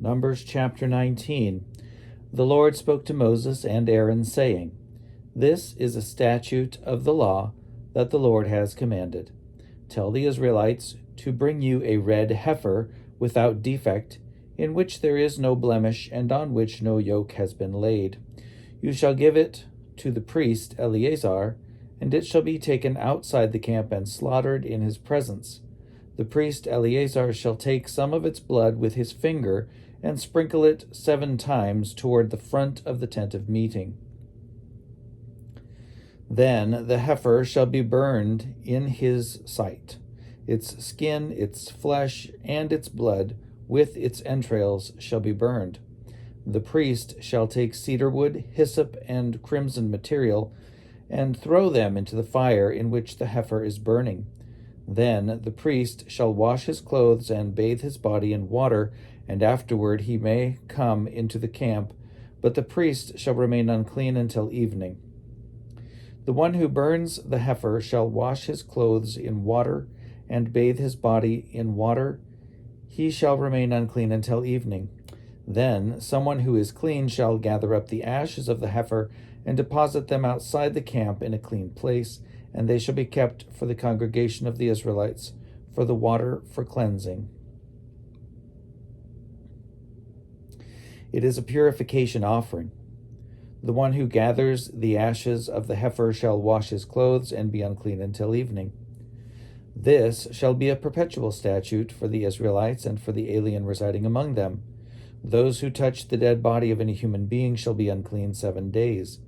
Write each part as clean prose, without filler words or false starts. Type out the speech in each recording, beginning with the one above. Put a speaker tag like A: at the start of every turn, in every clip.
A: Numbers chapter 19. The Lord spoke to Moses and Aaron, saying, This is a statute of the law that the Lord has commanded. Tell the Israelites to bring you a red heifer without defect, in which there is no blemish and on which no yoke has been laid. You shall give it to the priest Eleazar, and it shall be taken outside the camp and slaughtered in his presence. The priest Eleazar shall take some of its blood with his finger and sprinkle it 7 times toward the front of the tent of meeting. Then the heifer shall be burned in his sight. Its skin, its flesh, and its blood, with its entrails, shall be burned. The priest shall take cedar wood, hyssop, and crimson material, and throw them into the fire in which the heifer is burning. Then the priest shall wash his clothes and bathe his body in water, and afterward he may come into the camp, but the priest shall remain unclean until evening. The one who burns the heifer shall wash his clothes in water and bathe his body in water. He shall remain unclean until evening. Then someone who is clean shall gather up the ashes of the heifer and deposit them outside the camp in a clean place, and they shall be kept for the congregation of the Israelites, for the water for cleansing. It is a purification offering. The one who gathers the ashes of the heifer shall wash his clothes and be unclean until evening. This shall be a perpetual statute for the Israelites and for the alien residing among them. Those who touch the dead body of any human being shall be unclean 7 days.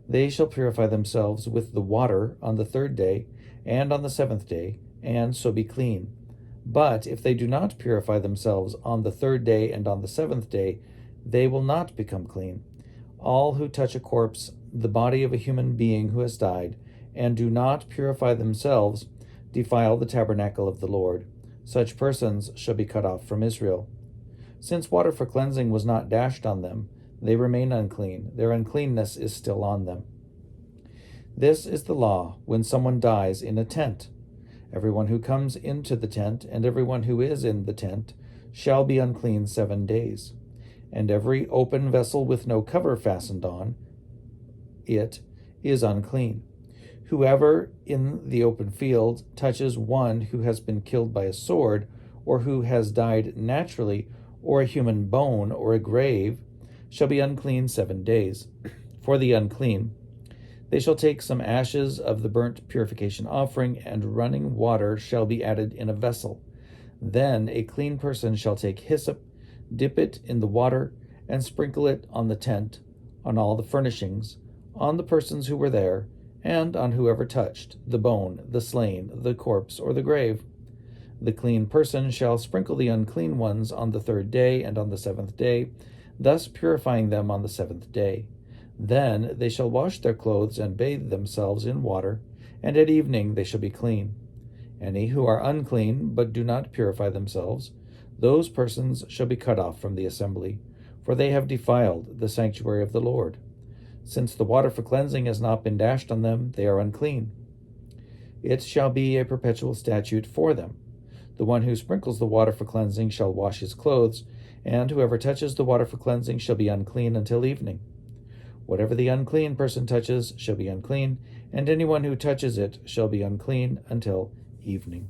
A: They shall purify themselves with the water on the 3rd day and on the 7th day, and so be clean. But if they do not purify themselves on the 3rd day and on the 7th day, they will not become clean. All who touch a corpse, the body of a human being who has died, and do not purify themselves, defile the tabernacle of the Lord. Such persons shall be cut off from Israel. Since water for cleansing was not dashed on them, they remain unclean. Their uncleanness is still on them. This is the law when someone dies in a tent. Everyone who comes into the tent and everyone who is in the tent shall be unclean 7 days. And every open vessel with no cover fastened on it is unclean. Whoever in the open field touches one who has been killed by a sword, or who has died naturally, or a human bone, or a grave, shall be unclean 7 days. For the unclean, they shall take some ashes of the burnt purification offering, and running water shall be added in a vessel. Then a clean person shall take hyssop, dip it in the water, and sprinkle it on the tent, on all the furnishings, on the persons who were there, and on whoever touched the bone, the slain, the corpse, or the grave. The clean person shall sprinkle the unclean ones on the 3rd day and on the 7th day, thus purifying them on the 7th day. Then they shall wash their clothes and bathe themselves in water, and at evening they shall be clean. Any who are unclean but do not purify themselves, those persons shall be cut off from the assembly, for they have defiled the sanctuary of the Lord. Since the water for cleansing has not been dashed on them, they are unclean. It shall be a perpetual statute for them. The one who sprinkles the water for cleansing shall wash his clothes, and whoever touches the water for cleansing shall be unclean until evening. Whatever the unclean person touches shall be unclean, and anyone who touches it shall be unclean until evening.